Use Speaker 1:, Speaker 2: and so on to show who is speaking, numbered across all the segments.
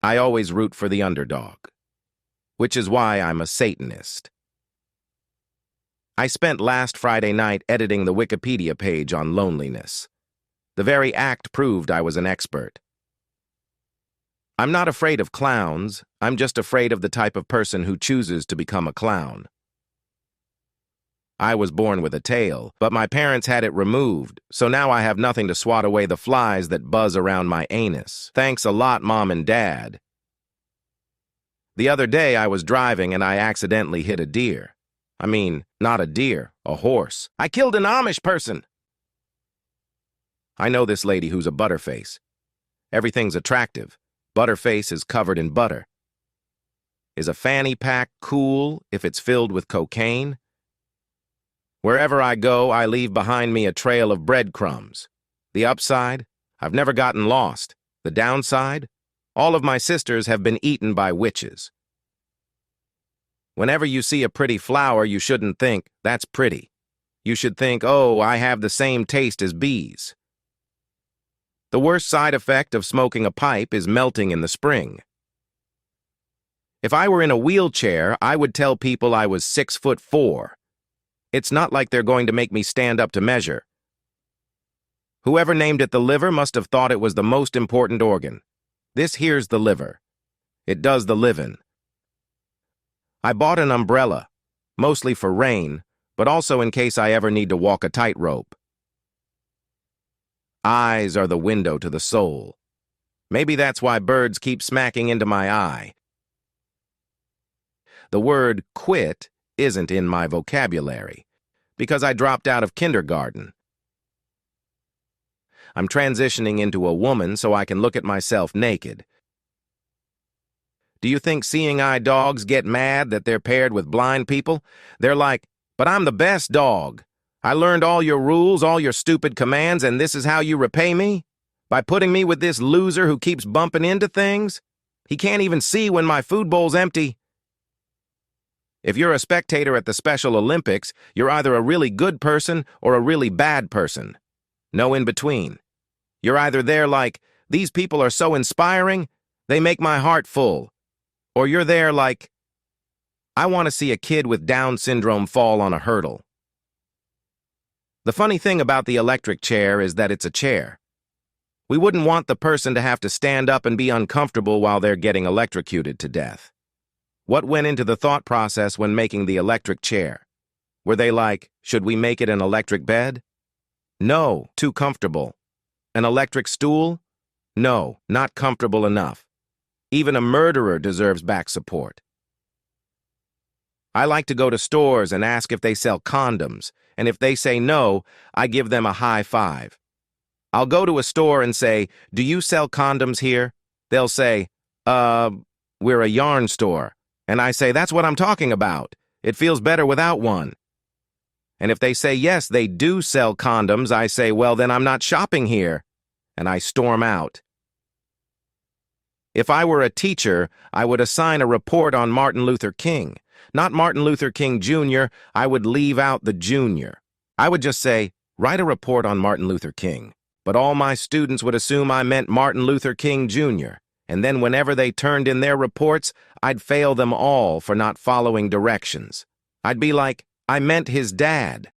Speaker 1: I always root for the underdog, which is why I'm a Satanist. I spent last Friday night editing the Wikipedia page on loneliness. The very act proved I was an expert. I'm not afraid of clowns, I'm just afraid of the type of person who chooses to become a clown. I was born with a tail, but my parents had it removed, so now I have nothing to swat away the flies that buzz around my anus. Thanks a lot, Mom and Dad. The other day I was driving and I accidentally hit a deer. I mean, not a deer, a horse. I killed an Amish person. I know this lady who's a butterface. Everything's attractive. Butterface is covered in butter. Is a fanny pack cool if it's filled with cocaine? Wherever I go, I leave behind me a trail of breadcrumbs. The upside? I've never gotten lost. The downside? All of my sisters have been eaten by witches. Whenever you see a pretty flower, you shouldn't think, that's pretty. You should think, oh, I have the same taste as bees. The worst side effect of smoking a pipe is melting in the spring. If I were in a wheelchair, I would tell people I was 6'4". It's not like they're going to make me stand up to measure. Whoever named it the liver must have thought it was the most important organ. This here's the liver. It does the livin'. I bought an umbrella, mostly for rain, but also in case I ever need to walk a tightrope. Eyes are the window to the soul. Maybe that's why birds keep smacking into my eye. The word quit isn't in my vocabulary, because I dropped out of kindergarten. I'm transitioning into a woman so I can look at myself naked. Do you think seeing-eye dogs get mad that they're paired with blind people? They're like, but I'm the best dog. I learned all your rules, all your stupid commands, and this is how you repay me? By putting me with this loser who keeps bumping into things? He can't even see when my food bowl's empty. If you're a spectator at the Special Olympics, you're either a really good person or a really bad person. No in between. You're either there like, these people are so inspiring, they make my heart full. Or you're there like, I want to see a kid with Down syndrome fall on a hurdle. The funny thing about the electric chair is that it's a chair. We wouldn't want the person to have to stand up and be uncomfortable while they're getting electrocuted to death. What went into the thought process when making the electric chair? Were they like, should we make it an electric bed? No, too comfortable. An electric stool? No, not comfortable enough. Even a murderer deserves back support. I like to go to stores and ask if they sell condoms, and if they say no, I give them a high five. I'll go to a store and say, do you sell condoms here? They'll say, we're a yarn store. And I say, that's what I'm talking about. It feels better without one. And if they say, yes, they do sell condoms, I say, well, then I'm not shopping here. And I storm out. If I were a teacher, I would assign a report on Martin Luther King. Not Martin Luther King Jr., I would leave out the junior. I would just say, write a report on Martin Luther King. But all my students would assume I meant Martin Luther King Jr., and then whenever they turned in their reports, I'd fail them all for not following directions. I'd be like, I meant his dad.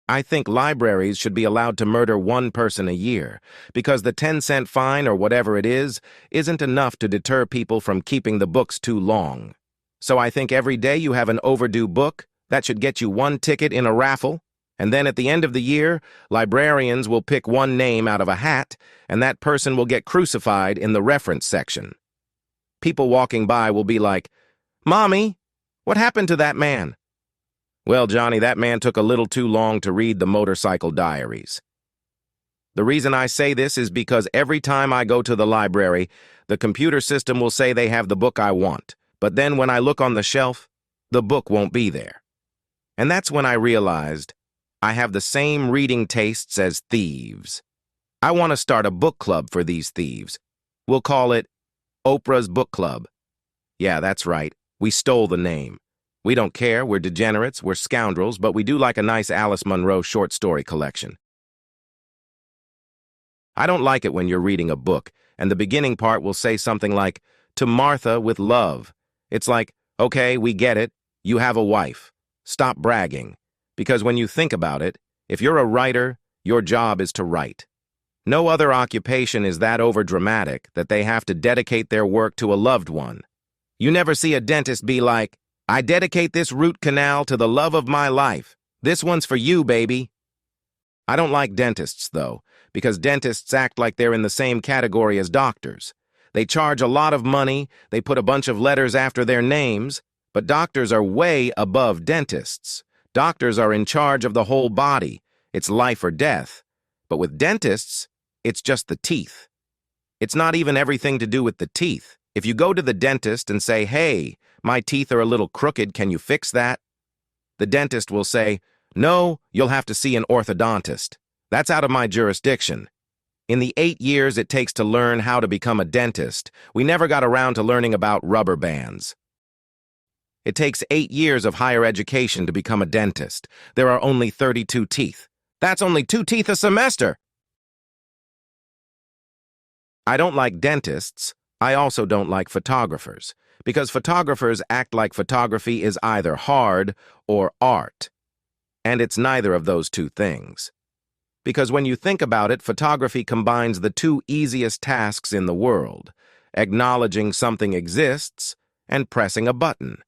Speaker 1: I think libraries should be allowed to murder one person a year, because the 10-cent fine or whatever it is isn't enough to deter people from keeping the books too long. So I think every day you have an overdue book, that should get you one ticket in a raffle, and then at the end of the year, librarians will pick one name out of a hat, and that person will get crucified in the reference section. People walking by will be like, Mommy, what happened to that man? Well, Johnny, that man took a little too long to read the Motorcycle Diaries. The reason I say this is because every time I go to the library, the computer system will say they have the book I want, but then when I look on the shelf, the book won't be there. And that's when I realized I have the same reading tastes as thieves. I want to start a book club for these thieves. We'll call it Oprah's Book Club. Yeah, that's right. We stole the name. We don't care, we're degenerates, we're scoundrels, but we do like a nice Alice Munro short story collection. I don't like it when you're reading a book and the beginning part will say something like, "To Martha with love." It's like, okay, we get it. You have a wife. Stop bragging. Because when you think about it, if you're a writer, your job is to write. No other occupation is that overdramatic that they have to dedicate their work to a loved one. You never see a dentist be like, "I dedicate this root canal to the love of my life. This one's for you, baby." I don't like dentists, though, because dentists act like they're in the same category as doctors. They charge a lot of money, they put a bunch of letters after their names, but doctors are way above dentists. Doctors are in charge of the whole body. It's life or death. But with dentists, it's just the teeth. It's not even everything to do with the teeth. If you go to the dentist and say, "Hey, my teeth are a little crooked, can you fix that?" The dentist will say, "No, you'll have to see an orthodontist. That's out of my jurisdiction." In the 8 years it takes to learn how to become a dentist, we never got around to learning about rubber bands. It takes 8 years of higher education to become a dentist. There are only 32 teeth. That's only 2 teeth a semester. I don't like dentists. I also don't like photographers, because photographers act like photography is either hard or art. And it's neither of those two things. Because when you think about it, photography combines the two easiest tasks in the world, acknowledging something exists and pressing a button.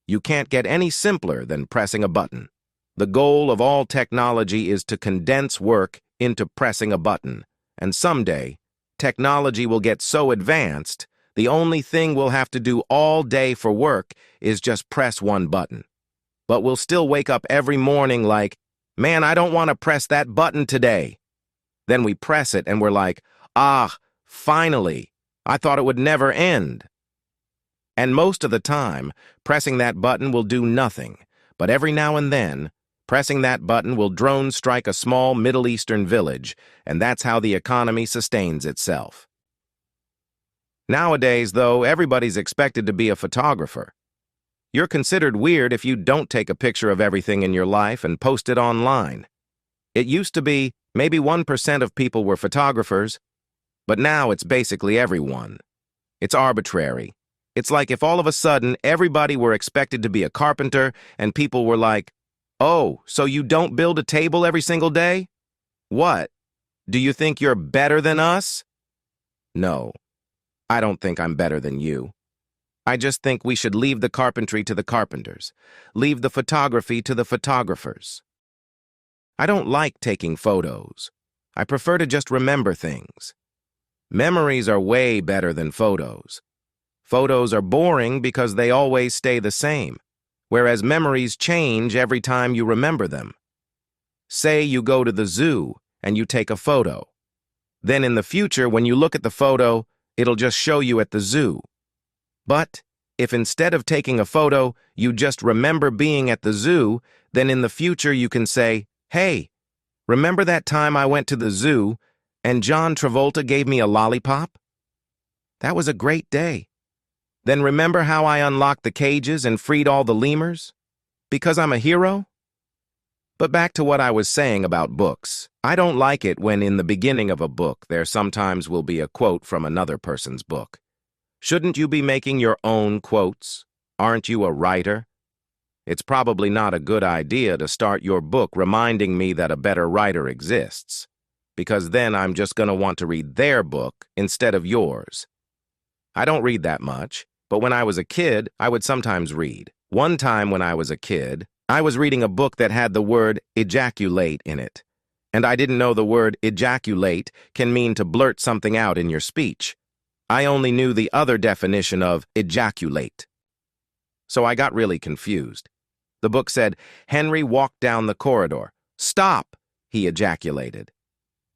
Speaker 1: You can't get any simpler than pressing a button. The goal of all technology is to condense work into pressing a button, and someday, technology will get so advanced, the only thing we'll have to do all day for work is just press one button. But we'll still wake up every morning like, "Man, I don't want to press that button today." Then we press it and we're like, "Ah, finally, I thought it would never end." And most of the time, pressing that button will do nothing, but every now and then, pressing that button will drone strike a small Middle Eastern village, and that's how the economy sustains itself. Nowadays, though, everybody's expected to be a photographer. You're considered weird if you don't take a picture of everything in your life and post it online. It used to be maybe 1% of people were photographers, but now it's basically everyone. It's arbitrary. It's like if all of a sudden everybody were expected to be a carpenter and people were like, "Oh, so you don't build a table every single day? What? Do you think you're better than us?" No, I don't think I'm better than you. I just think we should leave the carpentry to the carpenters, leave the photography to the photographers. I don't like taking photos. I prefer to just remember things. Memories are way better than photos. Photos are boring because they always stay the same, whereas memories change every time you remember them. Say you go to the zoo and you take a photo. Then in the future, when you look at the photo, it'll just show you at the zoo. But if instead of taking a photo, you just remember being at the zoo, then in the future you can say, "Hey, remember that time I went to the zoo and John Travolta gave me a lollipop? That was a great day. Then remember how I unlocked the cages and freed all the lemurs? Because I'm a hero?" But back to what I was saying about books. I don't like it when in the beginning of a book there sometimes will be a quote from another person's book. Shouldn't you be making your own quotes? Aren't you a writer? It's probably not a good idea to start your book reminding me that a better writer exists, because then I'm just going to want to read their book instead of yours. I don't read that much, but when I was a kid, I would sometimes read. One time when I was a kid, I was reading a book that had the word ejaculate in it, and I didn't know the word ejaculate can mean to blurt something out in your speech. I only knew the other definition of ejaculate. So I got really confused. The book said, "Henry walked down the corridor. Stop," he ejaculated.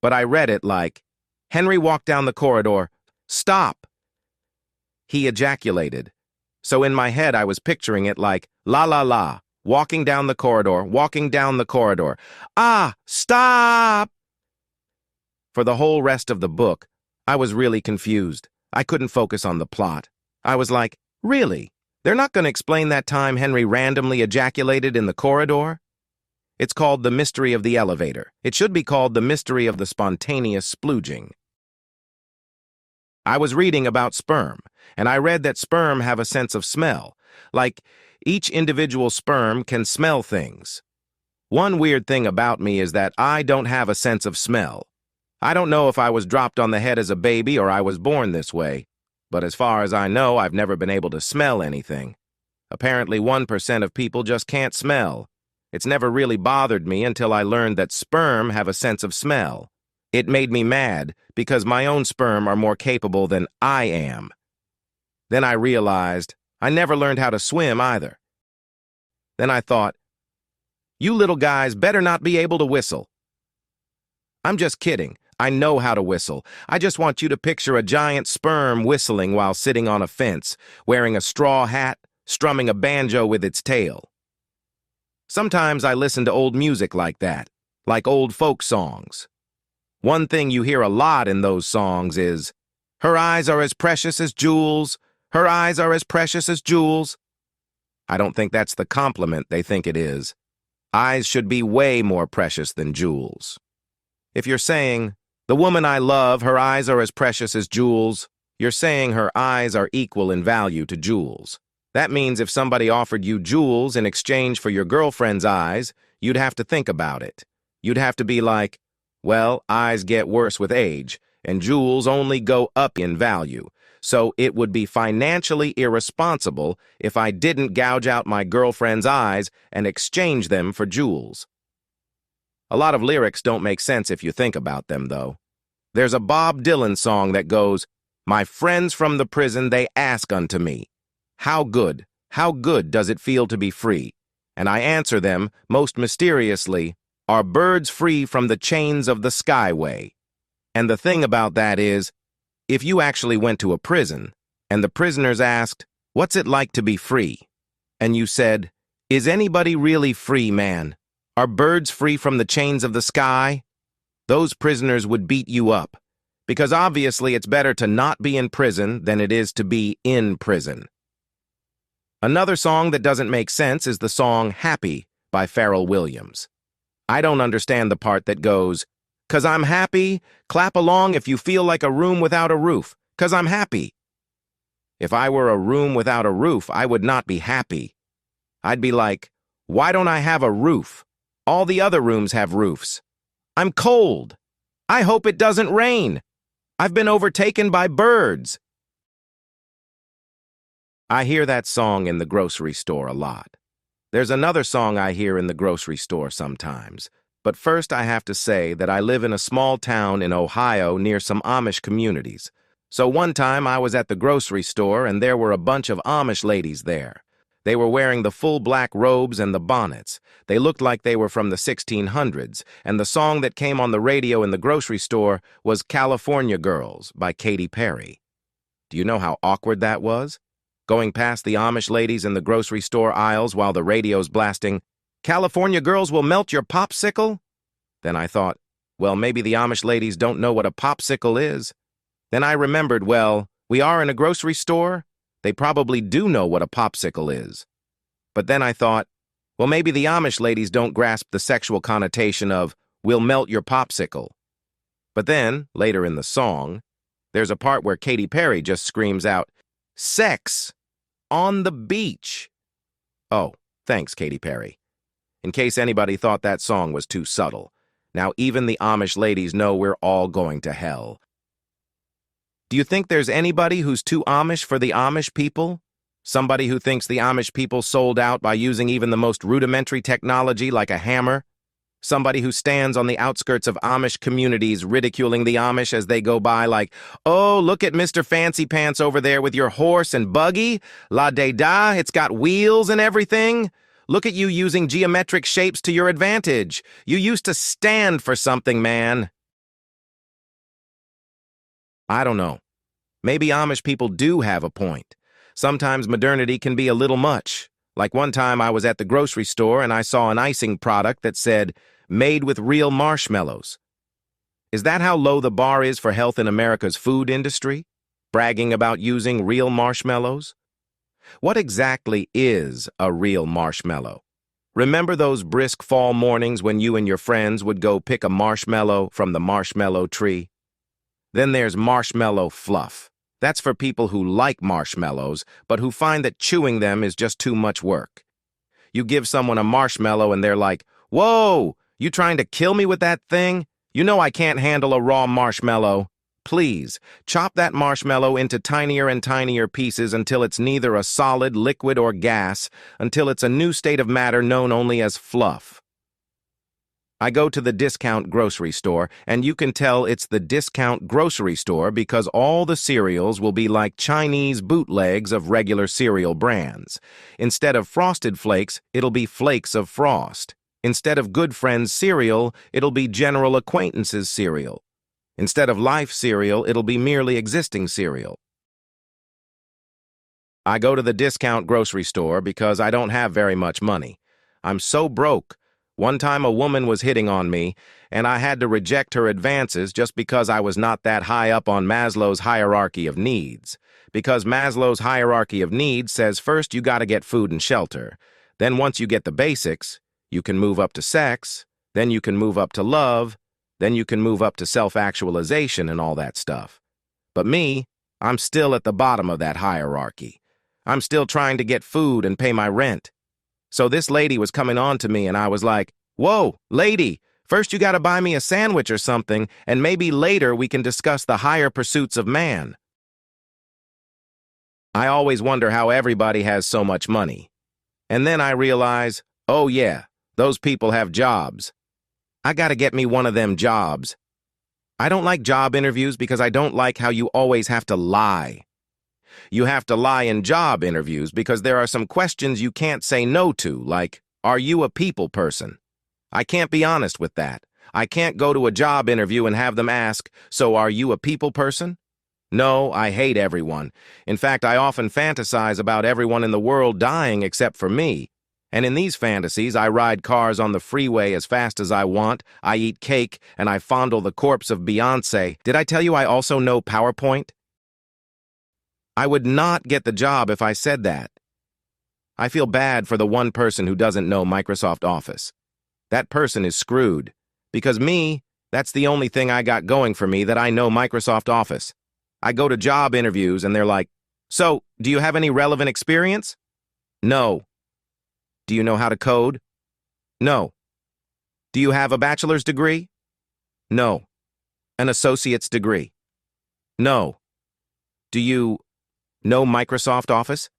Speaker 1: But I read it like, "Henry walked down the corridor. Stop." He ejaculated. So in my head I was picturing it like, "La la la, walking down the corridor, walking down the corridor. Ah, stop!" For the whole rest of the book, I was really confused. I couldn't focus on the plot. I was like, really? They're not going to explain that time Henry randomly ejaculated in the corridor? It's called The Mystery of the Elevator. It should be called The Mystery of the Spontaneous Splooging. I was reading about sperm, and I read that sperm have a sense of smell. Like, each individual sperm can smell things. One weird thing about me is that I don't have a sense of smell. I don't know if I was dropped on the head as a baby or I was born this way, but as far as I know, I've never been able to smell anything. Apparently 1% of people just can't smell. It's never really bothered me until I learned that sperm have a sense of smell. It made me mad because my own sperm are more capable than I am. Then I realized I never learned how to swim either. Then I thought, you little guys better not be able to whistle. I'm just kidding. I know how to whistle. I just want you to picture a giant sperm whistling while sitting on a fence, wearing a straw hat, strumming a banjo with its tail. Sometimes I listen to old music like that, like old folk songs. One thing you hear a lot in those songs is, her eyes are as precious as jewels, her eyes are as precious as jewels. I don't think that's the compliment they think it is. Eyes should be way more precious than jewels. If you're saying, the woman I love, her eyes are as precious as jewels, you're saying her eyes are equal in value to jewels. That means if somebody offered you jewels in exchange for your girlfriend's eyes, you'd have to think about it. You'd have to be like, well, eyes get worse with age, and jewels only go up in value, so it would be financially irresponsible if I didn't gouge out my girlfriend's eyes and exchange them for jewels. A lot of lyrics don't make sense if you think about them, though. There's a Bob Dylan song that goes, my friends from the prison, they ask unto me, how good does it feel to be free? And I answer them, most mysteriously, are birds free from the chains of the skyway? And the thing about that is, if you actually went to a prison, and the prisoners asked, what's it like to be free? And you said, is anybody really free, man? Are birds free from the chains of the sky? Those prisoners would beat you up, because obviously it's better to not be in prison than it is to be in prison. Another song that doesn't make sense is the song Happy by Pharrell Williams. I don't understand the part that goes, 'cause I'm happy, clap along if you feel like a room without a roof, 'cause I'm happy. If I were a room without a roof, I would not be happy. I'd be like, why don't I have a roof? All the other rooms have roofs. I'm cold. I hope it doesn't rain. I've been overtaken by birds. I hear that song in the grocery store a lot. There's another song I hear in the grocery store sometimes. But first I have to say that I live in a small town in Ohio near some Amish communities. So one time I was at the grocery store and there were a bunch of Amish ladies there. They were wearing the full black robes and the bonnets. They looked like they were from the 1600s, and the song that came on the radio in the grocery store was California Girls by Katy Perry. Do you know how awkward that was? Going past the Amish ladies in the grocery store aisles while the radio's blasting, California Girls will melt your popsicle? Then I thought, well, maybe the Amish ladies don't know what a popsicle is. Then I remembered, well, we are in a grocery store. They probably do know what a popsicle is. But then I thought, well, maybe the Amish ladies don't grasp the sexual connotation of, we'll melt your popsicle. But then, later in the song, there's a part where Katy Perry just screams out, sex on the beach. Oh, thanks, Katy Perry. In case anybody thought that song was too subtle. Now even the Amish ladies know we're all going to hell. Do you think there's anybody who's too Amish for the Amish people? Somebody who thinks the Amish people sold out by using even the most rudimentary technology like a hammer? Somebody who stands on the outskirts of Amish communities ridiculing the Amish as they go by like, oh, look at Mr. Fancy Pants over there with your horse and buggy. La-de-da, it's got wheels and everything. Look at you using geometric shapes to your advantage. You used to stand for something, man. I don't know. Maybe Amish people do have a point. Sometimes modernity can be a little much. Like one time I was at the grocery store and I saw an icing product that said, made with real marshmallows. Is that how low the bar is for health in America's food industry? Bragging about using real marshmallows? What exactly is a real marshmallow? Remember those brisk fall mornings when you and your friends would go pick a marshmallow from the marshmallow tree? Then there's marshmallow fluff. That's for people who like marshmallows, but who find that chewing them is just too much work. You give someone a marshmallow and they're like, "Whoa, you trying to kill me with that thing? You know I can't handle a raw marshmallow." Please, chop that marshmallow into tinier and tinier pieces until it's neither a solid, liquid, or gas, until it's a new state of matter known only as fluff. I go to the discount grocery store, and you can tell it's the discount grocery store because all the cereals will be like Chinese bootlegs of regular cereal brands. Instead of Frosted Flakes, it'll be Flakes of Frost. Instead of Good Friends cereal, it'll be General Acquaintances cereal. Instead of Life cereal, it'll be merely existing cereal. I go to the discount grocery store because I don't have very much money. I'm so broke. One time a woman was hitting on me, and I had to reject her advances just because I was not that high up on Maslow's hierarchy of needs. Because Maslow's hierarchy of needs says first you gotta get food and shelter. Then once you get the basics, you can move up to sex, then you can move up to love, then you can move up to self-actualization and all that stuff. But me, I'm still at the bottom of that hierarchy. I'm still trying to get food and pay my rent. So this lady was coming on to me and I was like, "Whoa, lady, first you gotta buy me a sandwich or something, and maybe later we can discuss the higher pursuits of man." I always wonder how everybody has so much money. And then I realize, oh yeah, those people have jobs. I gotta get me one of them jobs. I don't like job interviews because I don't like how you always have to lie. You have to lie in job interviews because there are some questions you can't say no to, like, are you a people person? I can't be honest with that. I can't go to a job interview and have them ask, so are you a people person? No, I hate everyone. In fact, I often fantasize about everyone in the world dying except for me. And in these fantasies, I ride cars on the freeway as fast as I want, I eat cake, and I fondle the corpse of Beyoncé. Did I tell you I also know PowerPoint? I would not get the job if I said that. I feel bad for the one person who doesn't know Microsoft Office. That person is screwed. Because me, that's the only thing I got going for me that I know Microsoft Office. I go to job interviews and they're like, "So, do you have any relevant experience?" No. Do you know how to code? No. Do you have a bachelor's degree? No. An associate's degree? No. Do you know Microsoft Office?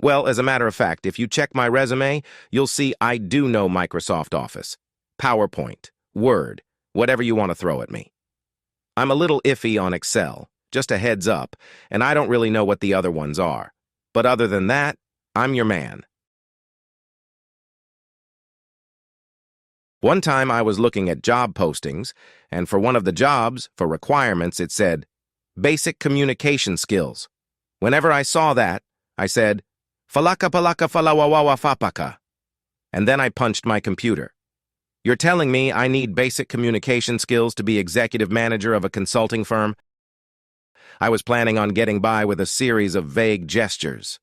Speaker 1: Well, as a matter of fact, if you check my resume, you'll see I do know Microsoft Office, PowerPoint, Word, whatever you want to throw at me. I'm a little iffy on Excel, just a heads up, and I don't really know what the other ones are. But other than that, I'm your man. One time I was looking at job postings, and for one of the jobs, for requirements, it said, basic communication skills. Whenever I saw that, I said, "Falaka palaka falawawawa fapaka." And then I punched my computer. You're telling me I need basic communication skills to be executive manager of a consulting firm? I was planning on getting by with a series of vague gestures.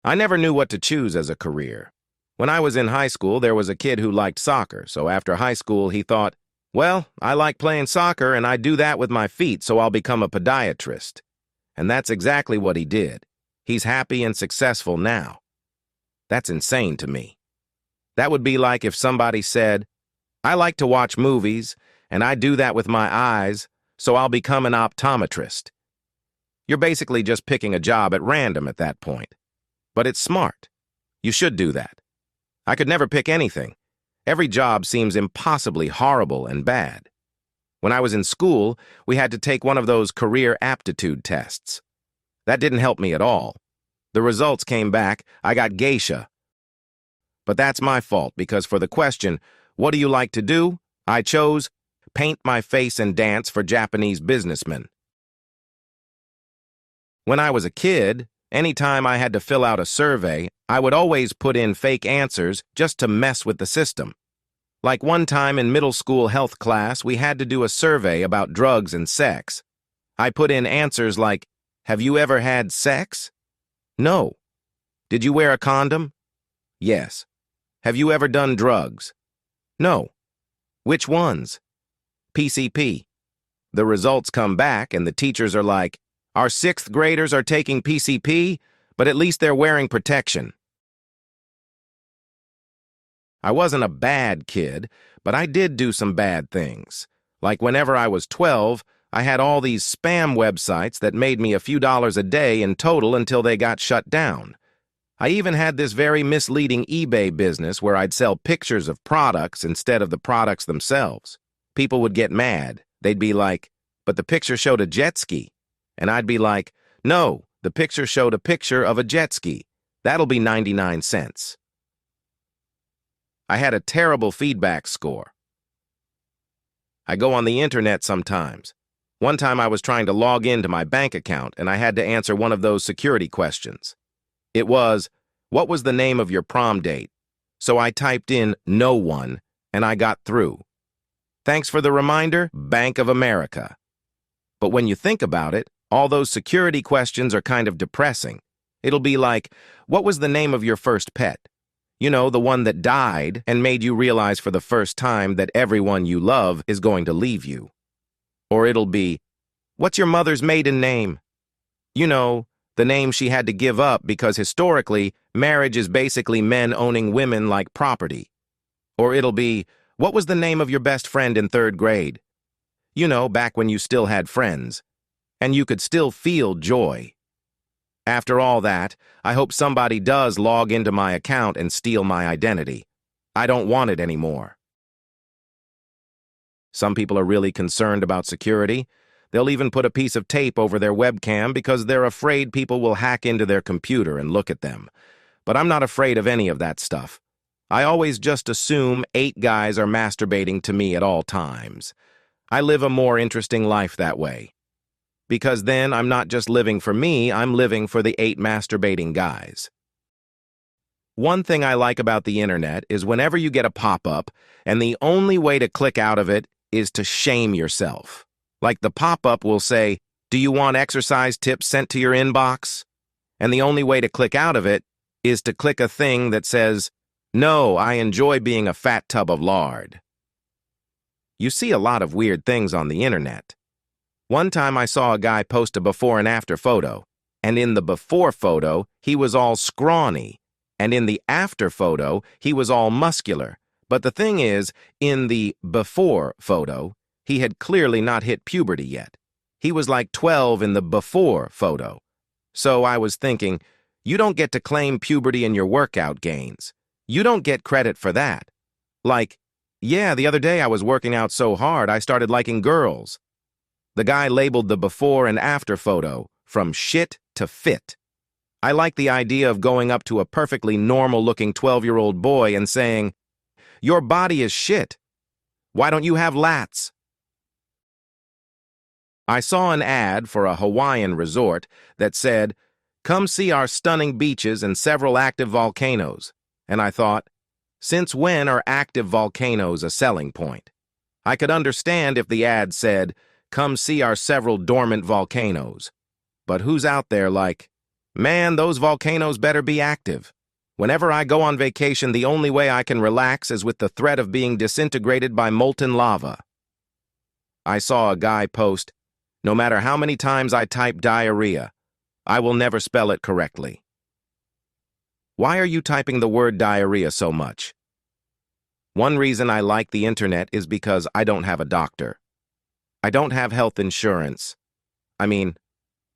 Speaker 1: I never knew what to choose as a career. When I was in high school, there was a kid who liked soccer, so after high school he thought, well, I like playing soccer and I do that with my feet, so I'll become a podiatrist. And that's exactly what he did. He's happy and successful now. That's insane to me. That would be like if somebody said, I like to watch movies, and I do that with my eyes, so I'll become an optometrist. You're basically just picking a job at random at that point. But it's smart. You should do that. I could never pick anything. Every job seems impossibly horrible and bad. When I was in school, we had to take one of those career aptitude tests. That didn't help me at all. The results came back, I got geisha. But that's my fault because for the question, what do you like to do? I chose, paint my face and dance for Japanese businessmen. When I was a kid, anytime I had to fill out a survey, I would always put in fake answers just to mess with the system. Like one time in middle school health class, we had to do a survey about drugs and sex. I put in answers like, have you ever had sex? No. Did you wear a condom? Yes. Have you ever done drugs? No. Which ones? PCP. The results come back and the teachers are like, our sixth graders are taking PCP, but at least they're wearing protection. I wasn't a bad kid, but I did do some bad things. Like whenever I was 12, I had all these spam websites that made me a few dollars a day in total until they got shut down. I even had this very misleading eBay business where I'd sell pictures of products instead of the products themselves. People would get mad. They'd be like, but the picture showed a jet ski. And I'd be like, no, the picture showed a picture of a jet ski. That'll be 99 cents. I had a terrible feedback score. I go on the internet sometimes. One time I was trying to log into my bank account and I had to answer one of those security questions. It was, what was the name of your prom date? So I typed in no one and I got through. Thanks for the reminder, Bank of America. But when you think about it, all those security questions are kind of depressing. It'll be like, what was the name of your first pet? You know, the one that died and made you realize for the first time that everyone you love is going to leave you. Or it'll be, what's your mother's maiden name? You know, the name she had to give up because historically, marriage is basically men owning women like property. Or it'll be, what was the name of your best friend in third grade? You know, back when you still had friends, and you could still feel joy. After all that, I hope somebody does log into my account and steal my identity. I don't want it anymore. Some people are really concerned about security. They'll even put a piece of tape over their webcam because they're afraid people will hack into their computer and look at them. But I'm not afraid of any of that stuff. I always just assume 8 guys are masturbating to me at all times. I live a more interesting life that way. Because then I'm not just living for me, I'm living for the 8 masturbating guys. One thing I like about the internet is whenever you get a pop-up, and the only way to click out of it is to shame yourself. Like the pop-up will say, do you want exercise tips sent to your inbox? And the only way to click out of it is to click a thing that says, no, I enjoy being a fat tub of lard. You see a lot of weird things on the internet. One time I saw a guy post a before and after photo, and in the before photo, he was all scrawny, and in the after photo, he was all muscular. But the thing is, in the before photo, he had clearly not hit puberty yet. He was like 12 in the before photo. So I was thinking, you don't get to claim puberty in your workout gains. You don't get credit for that. Like, yeah, the other day I was working out so hard I started liking girls. The guy labeled the before and after photo from shit to fit. I like the idea of going up to a perfectly normal-looking 12-year-old boy and saying, your body is shit. Why don't you have lats? I saw an ad for a Hawaiian resort that said, come see our stunning beaches and several active volcanoes. And I thought, since when are active volcanoes a selling point? I could understand if the ad said, come see our several dormant volcanoes. But who's out there like, man, those volcanoes better be active. Whenever I go on vacation, the only way I can relax is with the threat of being disintegrated by molten lava. I saw a guy post, no matter how many times I type diarrhea, I will never spell it correctly. Why are you typing the word diarrhea so much? One reason I like the internet is because I don't have a doctor. I don't have health insurance. I mean,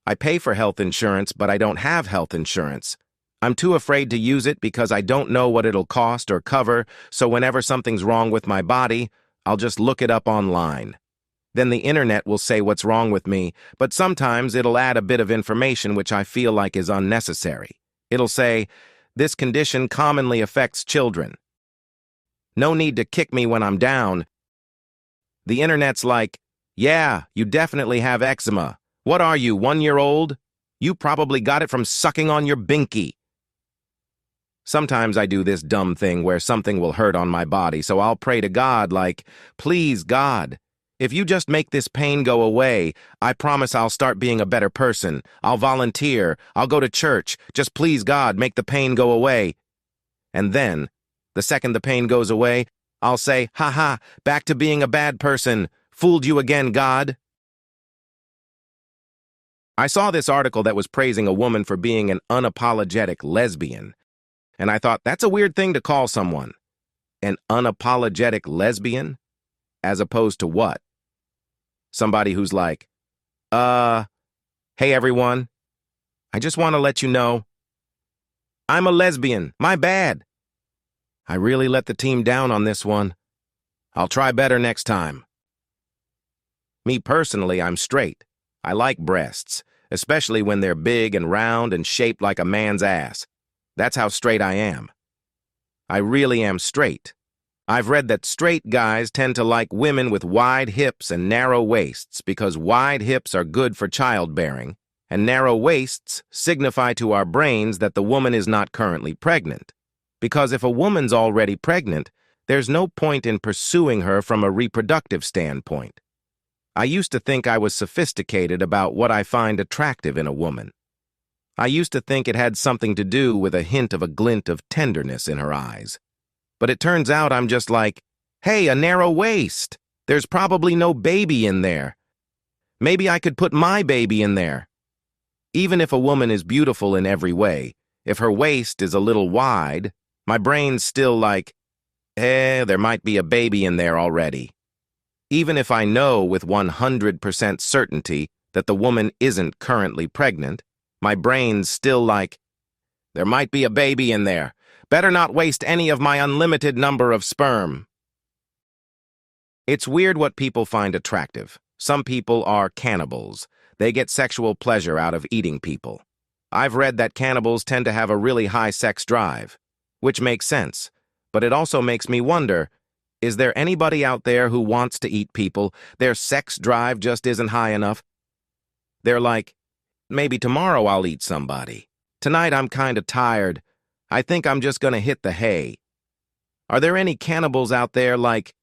Speaker 1: I pay for health insurance, but I don't have health insurance. I'm too afraid to use it because I don't know what it'll cost or cover, so whenever something's wrong with my body, I'll just look it up online. Then the internet will say what's wrong with me, but sometimes it'll add a bit of information which I feel like is unnecessary. It'll say, this condition commonly affects children. No need to kick me when I'm down. The internet's like, yeah, you definitely have eczema. What are you, 1-year-old? You probably got it from sucking on your binky. Sometimes I do this dumb thing where something will hurt on my body, so I'll pray to God like, please, God, if you just make this pain go away, I promise I'll start being a better person. I'll volunteer. I'll go to church. Just please, God, make the pain go away. And then, the second the pain goes away, I'll say, ha ha, back to being a bad person. Fooled you again, God. I saw this article that was praising a woman for being an unapologetic lesbian, and I thought that's a weird thing to call someone. An unapologetic lesbian? As opposed to what? Somebody who's like, hey everyone, I just want to let you know, I'm a lesbian, my bad. I really let the team down on this one. I'll try better next time. Me personally, I'm straight. I like breasts, especially when they're big and round and shaped like a man's ass. That's how straight I am. I really am straight. I've read that straight guys tend to like women with wide hips and narrow waists because wide hips are good for childbearing, and narrow waists signify to our brains that the woman is not currently pregnant. Because if a woman's already pregnant, there's no point in pursuing her from a reproductive standpoint. I used to think I was sophisticated about what I find attractive in a woman. I used to think it had something to do with a hint of a glint of tenderness in her eyes. But it turns out I'm just like, hey, a narrow waist. There's probably no baby in there. Maybe I could put my baby in there. Even if a woman is beautiful in every way, if her waist is a little wide, my brain's still like, there might be a baby in there already. Even if I know with 100% certainty that the woman isn't currently pregnant, my brain's still like, there might be a baby in there. Better not waste any of my unlimited number of sperm. It's weird what people find attractive. Some people are cannibals. They get sexual pleasure out of eating people. I've read that cannibals tend to have a really high sex drive, which makes sense. But it also makes me wonder, is there anybody out there who wants to eat people? Their sex drive just isn't high enough. They're like, maybe tomorrow I'll eat somebody. Tonight I'm kind of tired. I think I'm just gonna hit the hay. Are there any cannibals out there like,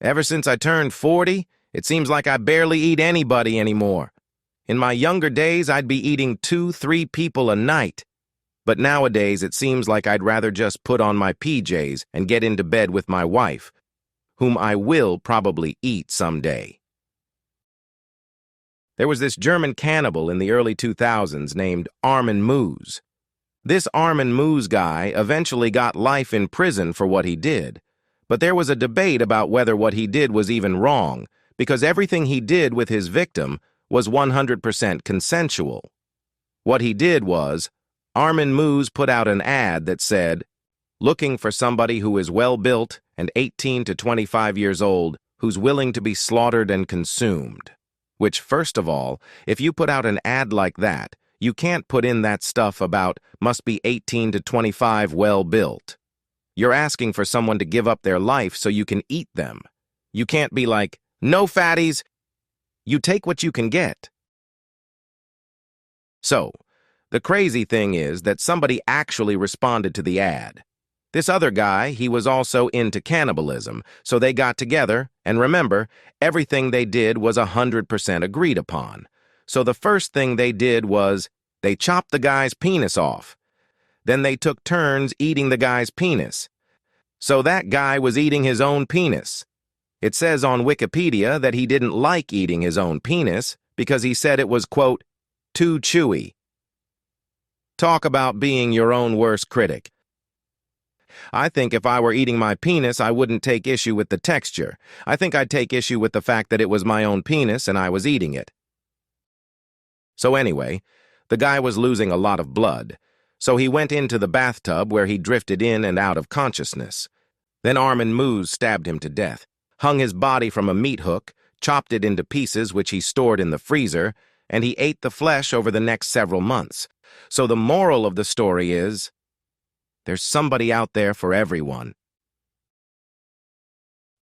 Speaker 1: ever since I turned 40, it seems like I barely eat anybody anymore. In my younger days, I'd be eating 2-3 people a night. But nowadays, it seems like I'd rather just put on my PJs and get into bed with my wife, whom I will probably eat someday. There was this German cannibal in the early 2000s named Armin Moos. This Armin Moos guy eventually got life in prison for what he did, but there was a debate about whether what he did was even wrong, because everything he did with his victim was 100% consensual. What he did was, Armin Moos put out an ad that said, looking for somebody who is well-built and 18 to 25 years old, who's willing to be slaughtered and consumed. Which, first of all, if you put out an ad like that, you can't put in that stuff about must be 18 to 25 well-built. You're asking for someone to give up their life so you can eat them. You can't be like, no fatties. You take what you can get. So, the crazy thing is that somebody actually responded to the ad. This other guy, he was also into cannibalism, so they got together, and remember, everything they did was 100% agreed upon. So the first thing they did was, they chopped the guy's penis off. Then they took turns eating the guy's penis. So that guy was eating his own penis. It says on Wikipedia that he didn't like eating his own penis because he said it was, quote, too chewy. Talk about being your own worst critic. I think if I were eating my penis, I wouldn't take issue with the texture. I think I'd take issue with the fact that it was my own penis and I was eating it. So anyway, the guy was losing a lot of blood, so he went into the bathtub where he drifted in and out of consciousness. Then Armin Moos stabbed him to death, hung his body from a meat hook, chopped it into pieces which he stored in the freezer, and he ate the flesh over the next several months. So the moral of the story is, there's somebody out there for everyone.